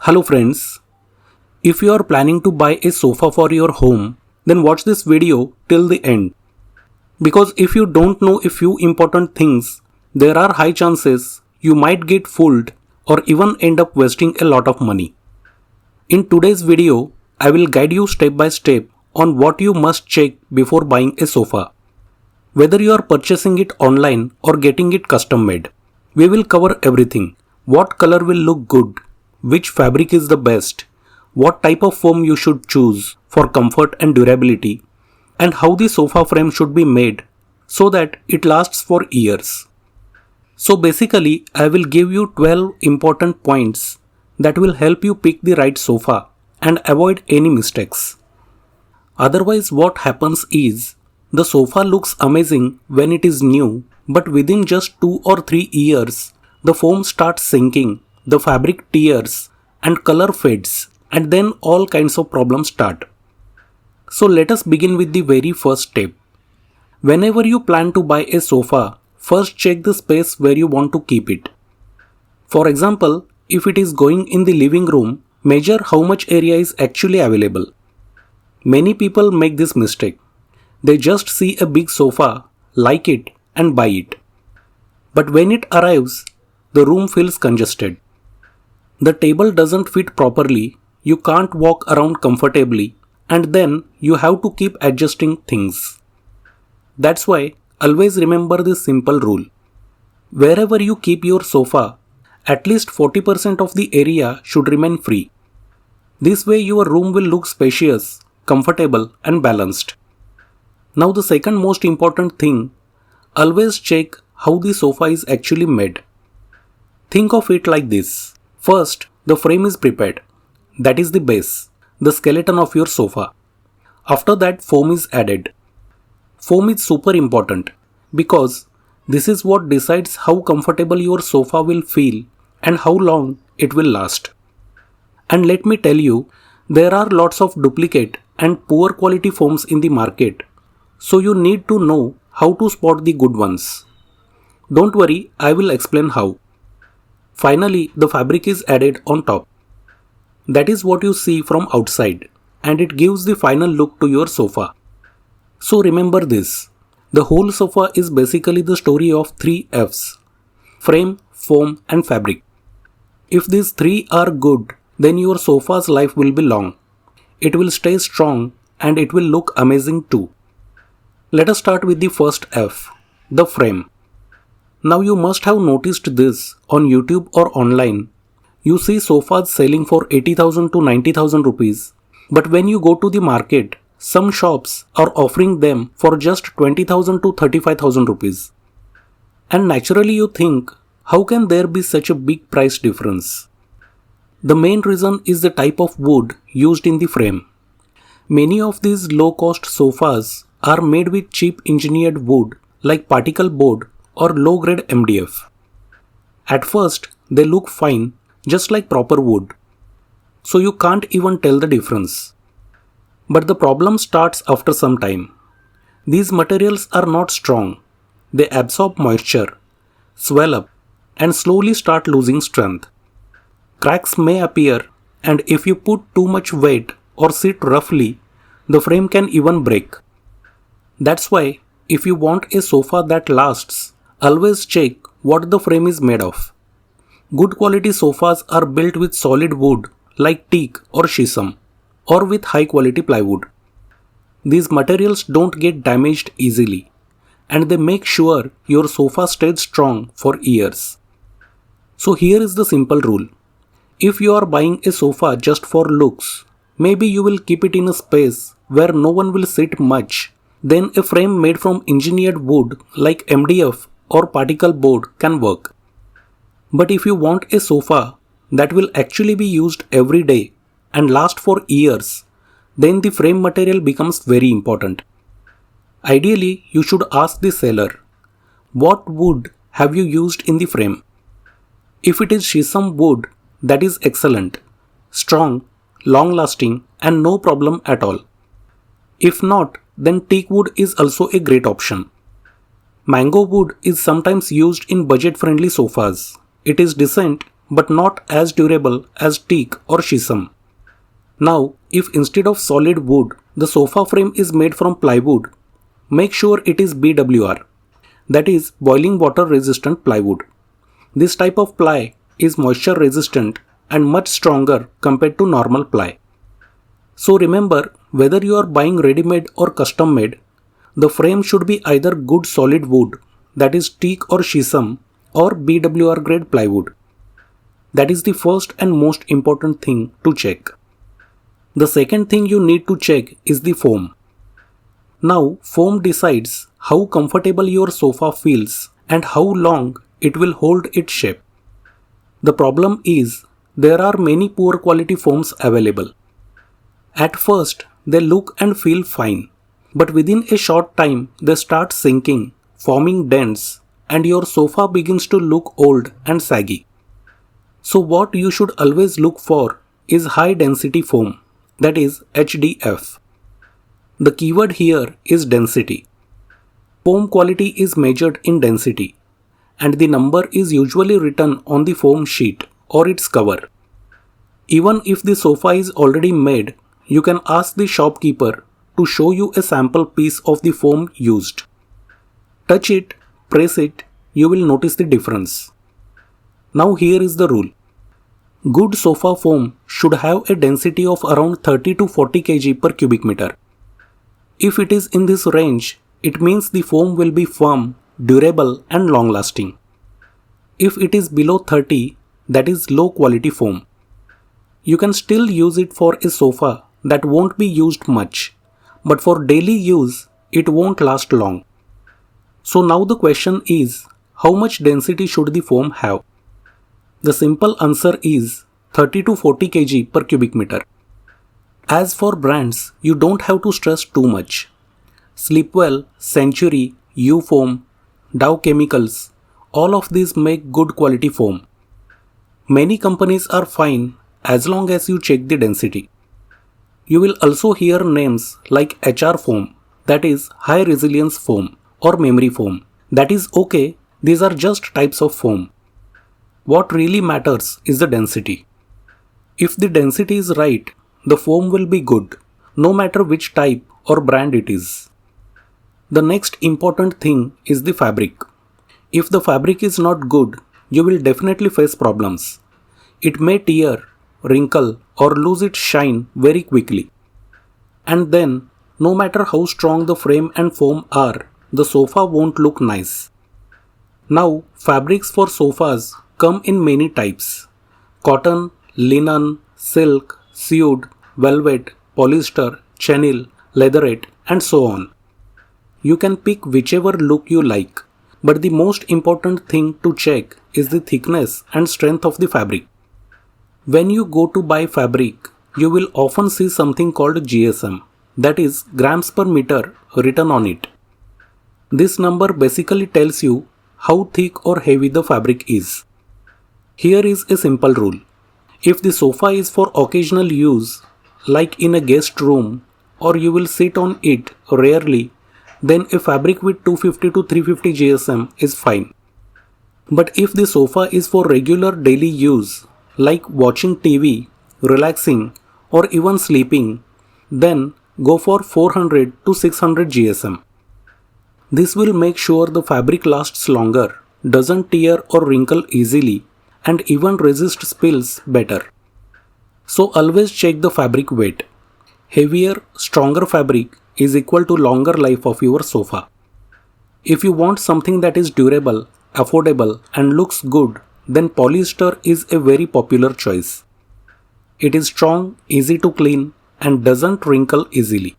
Hello friends, if you are planning to buy a sofa for your home, then watch this video till the end. Because if you don't know a few important things, there are high chances you might get fooled or even end up wasting a lot of money. In today's video, I will guide you step by step on what you must check before buying a sofa. Whether you are purchasing it online or getting it custom made, we will cover everything. What color will look good? Which fabric is the best? What type of foam you should choose for comfort and durability? And how the sofa frame should be made so that it lasts for years. So basically, I will give you 12 important points that will help you pick the right sofa and avoid any mistakes. Otherwise, what happens is, the sofa looks amazing when it is new, but within just 2 or 3 years, the foam starts sinking, the fabric tears, and color fades, and then all kinds of problems start. So let us begin with the very first step. Whenever you plan to buy a sofa, first check the space where you want to keep it. For example, if it is going in the living room, measure how much area is actually available. Many people make this mistake. They just see a big sofa, like it, and buy it. But when it arrives, the room feels congested. The table doesn't fit properly, you can't walk around comfortably, and then you have to keep adjusting things. That's why always remember this simple rule. Wherever you keep your sofa, at least 40% of the area should remain free. This way your room will look spacious, comfortable, and balanced. Now the second most important thing, always check how the sofa is actually made. Think of it like this. First, the frame is prepared. That is the base, the skeleton of your sofa. After that, foam is added. Foam is super important because this is what decides how comfortable your sofa will feel and how long it will last. And let me tell you, there are lots of duplicate and poor quality foams in the market. So you need to know how to spot the good ones. Don't worry, I will explain how. Finally, the fabric is added on top. That is what you see from outside, and it gives the final look to your sofa. So remember this, the whole sofa is basically the story of 3 F's: frame, foam, and fabric. If these 3 are good, then your sofa's life will be long. It will stay strong and it will look amazing too. Let us start with the first F, the frame. Now you must have noticed this on YouTube or online. You see sofas selling for 80,000 to 90,000 rupees. But when you go to the market, some shops are offering them for just 20,000 to 35,000 rupees. And naturally you think, how can there be such a big price difference? The main reason is the type of wood used in the frame. Many of these low-cost sofas are made with cheap engineered wood like particle board or low-grade MDF. At first, they look fine, just like proper wood. So you can't even tell the difference. But the problem starts after some time. These materials are not strong. They absorb moisture, swell up, and slowly start losing strength. Cracks may appear, and if you put too much weight or sit roughly, the frame can even break. That's why, if you want a sofa that lasts, always check what the frame is made of. Good quality sofas are built with solid wood like teak or shisham, or with high quality plywood. These materials don't get damaged easily, and they make sure your sofa stays strong for years. So here is the simple rule. If you are buying a sofa just for looks, maybe you will keep it in a space where no one will sit much, then a frame made from engineered wood like MDF or particle board can work. But if you want a sofa that will actually be used every day and last for years, then the frame material becomes very important. Ideally, you should ask the seller, what wood have you used in the frame? If it is shisham wood, that is excellent, strong, long-lasting, and no problem at all. If not, then teak wood is also a great option. Mango wood is sometimes used in budget-friendly sofas. It is decent but not as durable as teak or shisham. Now, if instead of solid wood, the sofa frame is made from plywood, make sure it is BWR, that is boiling water resistant plywood. This type of ply is moisture resistant and much stronger compared to normal ply. So remember, whether you are buying ready-made or custom made, the frame should be either good solid wood, that is teak or shisham, or BWR grade plywood. That is the first and most important thing to check. The second thing you need to check is the foam. Now, foam decides how comfortable your sofa feels and how long it will hold its shape. The problem is, there are many poor quality foams available. At first, they look and feel fine, but within a short time they start sinking, forming dents, and your sofa begins to look old and saggy. So what you should always look for is high density foam, that is HDF. The keyword here is density. Foam quality is measured in density, and the number is usually written on the foam sheet or its cover. Even if the sofa is already made, you can ask the shopkeeper to show you a sample piece of the foam used. Touch it, press it, you will notice the difference. Now here is the rule. Good sofa foam should have a density of around 30 to 40 kg per cubic meter. If it is in this range, it means the foam will be firm, durable and long lasting. If it is below 30, that is low quality foam. You can still use it for a sofa that won't be used much, but for daily use, it won't last long. So now the question is, how much density should the foam have? The simple answer is 30 to 40 kg per cubic meter. As for brands, you don't have to stress too much. Sleepwell, Century, U-Foam, Dow Chemicals, all of these make good quality foam. Many companies are fine as long as you check the density. You will also hear names like HR foam, that is high resilience foam, or memory foam. That is okay, these are just types of foam. What really matters is the density. If the density is right, the foam will be good, no matter which type or brand it is. The next important thing is the fabric. If the fabric is not good, you will definitely face problems. It may tear, wrinkle, or lose its shine very quickly. And then, no matter how strong the frame and foam are, the sofa won't look nice. Now, fabrics for sofas come in many types: cotton, linen, silk, suede, velvet, polyester, chenille, leatherette, and so on. You can pick whichever look you like, but the most important thing to check is the thickness and strength of the fabric. When you go to buy fabric, you will often see something called GSM, that is grams per meter, written on it. This number basically tells you how thick or heavy the fabric is. Here is a simple rule. If the sofa is for occasional use, like in a guest room, or you will sit on it rarely, then a fabric with 250 to 350 GSM is fine. But if the sofa is for regular daily use, like watching TV, relaxing, or even sleeping, then go for 400 to 600 GSM. This will make sure the fabric lasts longer, doesn't tear or wrinkle easily, and even resist spills better. So always check the fabric weight. Heavier, stronger fabric is equal to longer life of your sofa. If you want something that is durable, affordable, and looks good, then polyester is a very popular choice. It is strong, easy to clean, and doesn't wrinkle easily.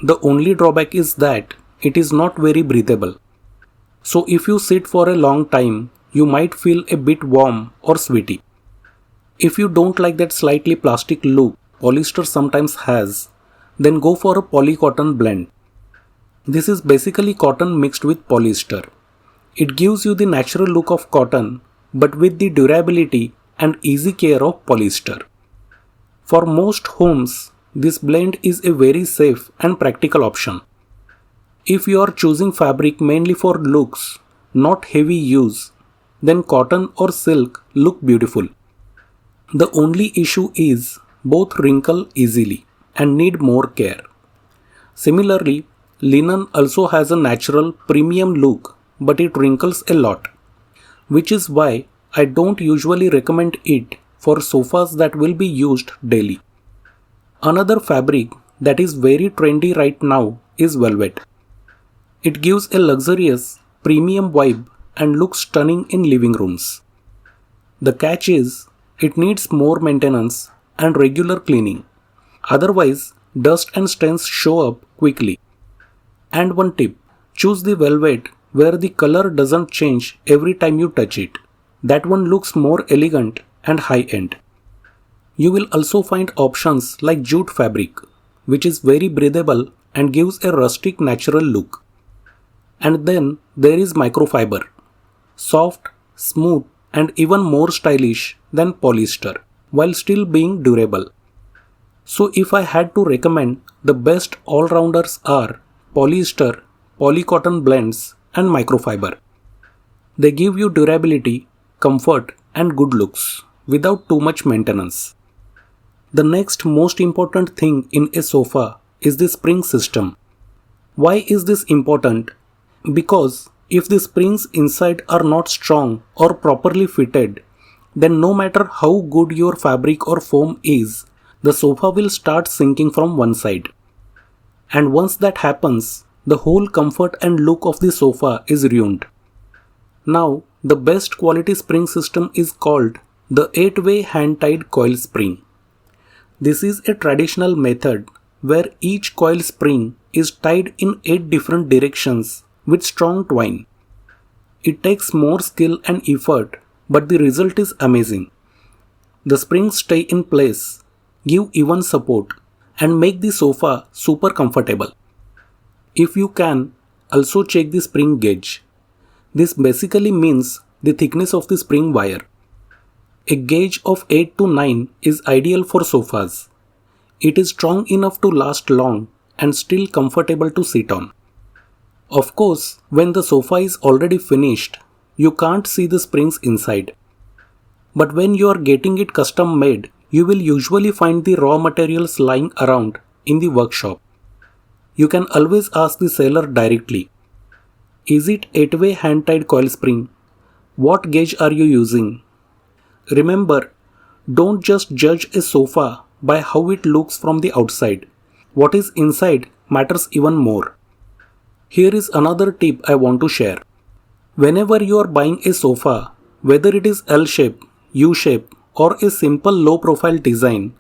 The only drawback is that it is not very breathable. So if you sit for a long time, you might feel a bit warm or sweaty. If you don't like that slightly plastic look polyester sometimes has, then go for a polycotton blend. This is basically cotton mixed with polyester. It gives you the natural look of cotton, but with the durability and easy care of polyester. For most homes, this blend is a very safe and practical option. If you are choosing fabric mainly for looks, not heavy use, then cotton or silk look beautiful. The only issue is both wrinkle easily and need more care. Similarly, linen also has a natural premium look, but it wrinkles a lot, which is why I don't usually recommend it for sofas that will be used daily. Another fabric that is very trendy right now is velvet. It gives a luxurious, premium vibe and looks stunning in living rooms. The catch is, it needs more maintenance and regular cleaning. Otherwise, dust and stains show up quickly. And one tip, choose the velvet where the color doesn't change every time you touch it. That one looks more elegant and high-end. You will also find options like jute fabric, which is very breathable and gives a rustic natural look. And then there is microfiber, soft, smooth, and even more stylish than polyester, while still being durable. So if I had to recommend, the best all-rounders are polyester, polycotton blends, and microfiber. They give you durability, comfort, and good looks without too much maintenance. The next most important thing in a sofa is the spring system. Why is this important? Because if the springs inside are not strong or properly fitted, then no matter how good your fabric or foam is, the sofa will start sinking from one side. And once that happens, the whole comfort and look of the sofa is ruined. Now, the best quality spring system is called the 8-way hand-tied coil spring. This is a traditional method where each coil spring is tied in 8 different directions with strong twine. It takes more skill and effort, but the result is amazing. The springs stay in place, give even support, and make the sofa super comfortable. If you can, also check the spring gauge. This basically means the thickness of the spring wire. A gauge of 8 to 9 is ideal for sofas. It is strong enough to last long and still comfortable to sit on. Of course, when the sofa is already finished, you can't see the springs inside. But when you are getting it custom made, you will usually find the raw materials lying around in the workshop. You can always ask the seller directly. Is it 8-way hand-tied coil spring? What gauge are you using? Remember, don't just judge a sofa by how it looks from the outside. What is inside matters even more. Here is another tip I want to share. Whenever you are buying a sofa, whether it is L-shape, U-shape, or a simple low-profile design,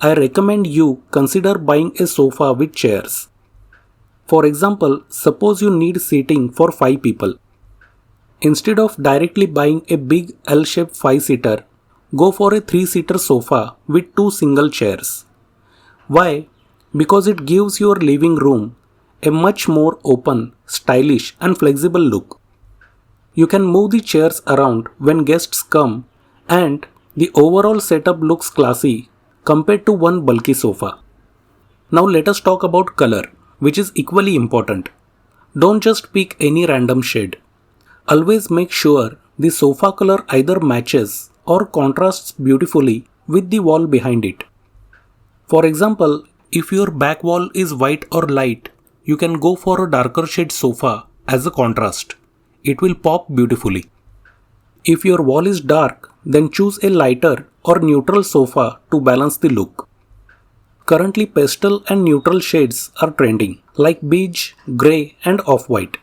I recommend you consider buying a sofa with chairs. For example, suppose you need seating for 5 people. Instead of directly buying a big L-shaped 5-seater, go for a 3-seater sofa with 2 single chairs. Why? Because it gives your living room a much more open, stylish, and flexible look. You can move the chairs around when guests come, and the overall setup looks classy compared to one bulky sofa. Now let us talk about color, which is equally important. Don't just pick any random shade. Always make sure the sofa color either matches or contrasts beautifully with the wall behind it. For example, if your back wall is white or light, you can go for a darker shade sofa as a contrast. It will pop beautifully. If your wall is dark, then choose a lighter or neutral sofa to balance the look. Currently, pastel and neutral shades are trending, like beige, grey, and off-white.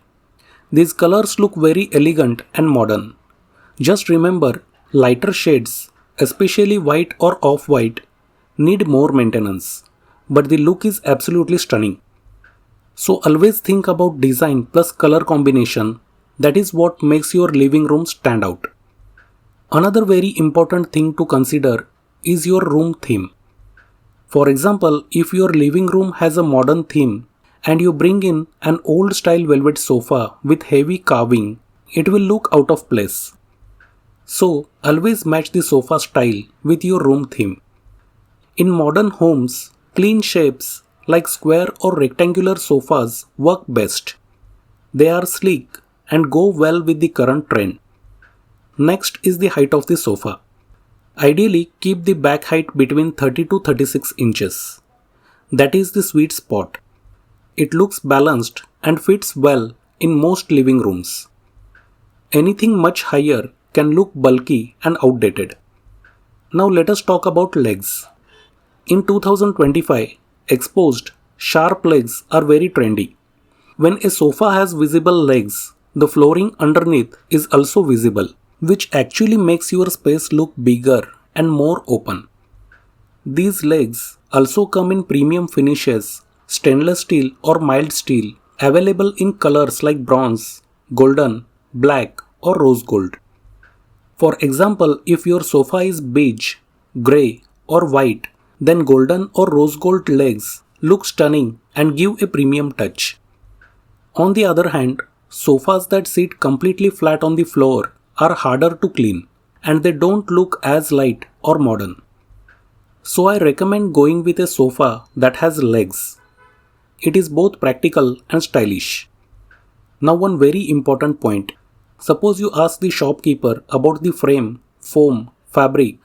These colors look very elegant and modern. Just remember, lighter shades, especially white or off-white, need more maintenance, but the look is absolutely stunning. So always think about design plus color combination. That is what makes your living room stand out. Another very important thing to consider is your room theme. For example, if your living room has a modern theme and you bring in an old style velvet sofa with heavy carving, it will look out of place. So always match the sofa style with your room theme. In modern homes, clean shapes like square or rectangular sofas work best. They are sleek and go well with the current trend. Next is the height of the sofa. Ideally, keep the back height between 30 to 36 inches. That is the sweet spot. It looks balanced and fits well in most living rooms. Anything much higher can look bulky and outdated. Now let us talk about legs. In 2025, exposed, sharp legs are very trendy. When a sofa has visible legs, the flooring underneath is also visible, which actually makes your space look bigger and more open. These legs also come in premium finishes, stainless steel or mild steel, available in colors like bronze, golden, black or rose gold. For example, if your sofa is beige, grey or white, then golden or rose gold legs look stunning and give a premium touch. On the other hand, sofas that sit completely flat on the floor are harder to clean and they don't look as light or modern. So I recommend going with a sofa that has legs. It is both practical and stylish. Now one very important point. Suppose you ask the shopkeeper about the frame, foam, fabric,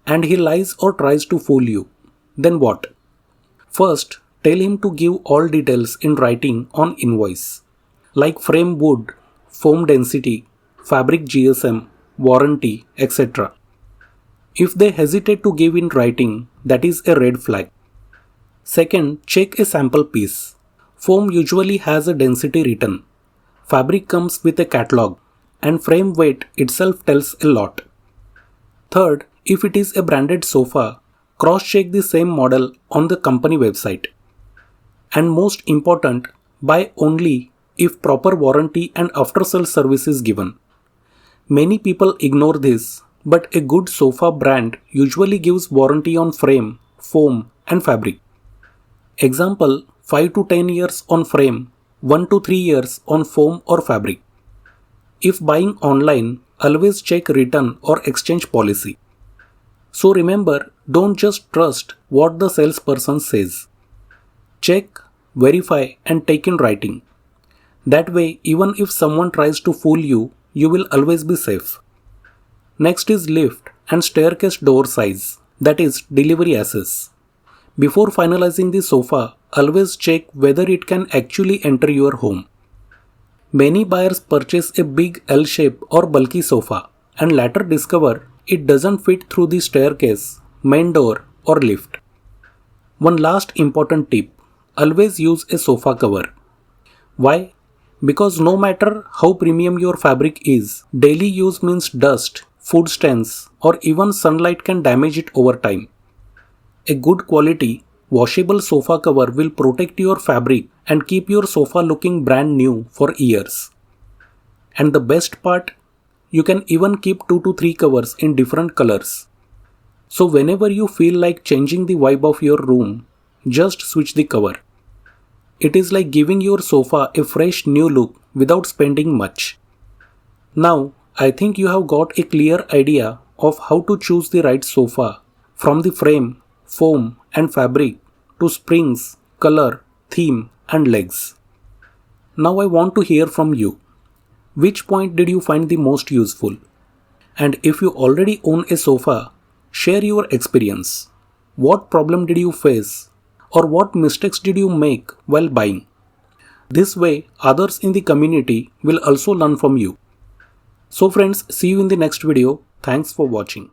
and he lies or tries to fool you. Then what? First, tell him to give all details in writing on invoice, like frame wood, foam density, fabric GSM, warranty, etc. If they hesitate to give in writing, that is a red flag. Second, check a sample piece. Foam usually has a density written. Fabric comes with a catalog, and frame weight itself tells a lot. Third, if it is a branded sofa, cross-check the same model on the company website. And most important, buy only if proper warranty and after-sales service is given. Many people ignore this, but a good sofa brand usually gives warranty on frame, foam and fabric. Example, 5 to 10 years on frame, 1 to 3 years on foam or fabric. If buying online, always check return or exchange policy. So remember, don't just trust what the salesperson says. Check, verify and take in writing. That way, even if someone tries to fool you, you will always be safe. Next is lift and staircase door size, that is delivery access. Before finalizing the sofa, always check whether it can actually enter your home. Many buyers purchase a big L shape or bulky sofa and later discover it doesn't fit through the staircase, main door or lift. One last important tip, always use a sofa cover. Why? Because no matter how premium your fabric is, daily use means dust, food stains or even sunlight can damage it over time. A good quality, washable sofa cover will protect your fabric and keep your sofa looking brand new for years. And the best part, you can even keep 2 to 3 covers in different colors. So whenever you feel like changing the vibe of your room, just switch the cover. It is like giving your sofa a fresh new look without spending much. Now, I think you have got a clear idea of how to choose the right sofa, from the frame, foam and fabric to springs, color, theme and legs. Now I want to hear from you. Which point did you find the most useful? And if you already own a sofa, share your experience. What problem did you face? Or what mistakes did you make while buying? This way, others in the community will also learn from you. So friends, see you in the next video. Thanks for watching.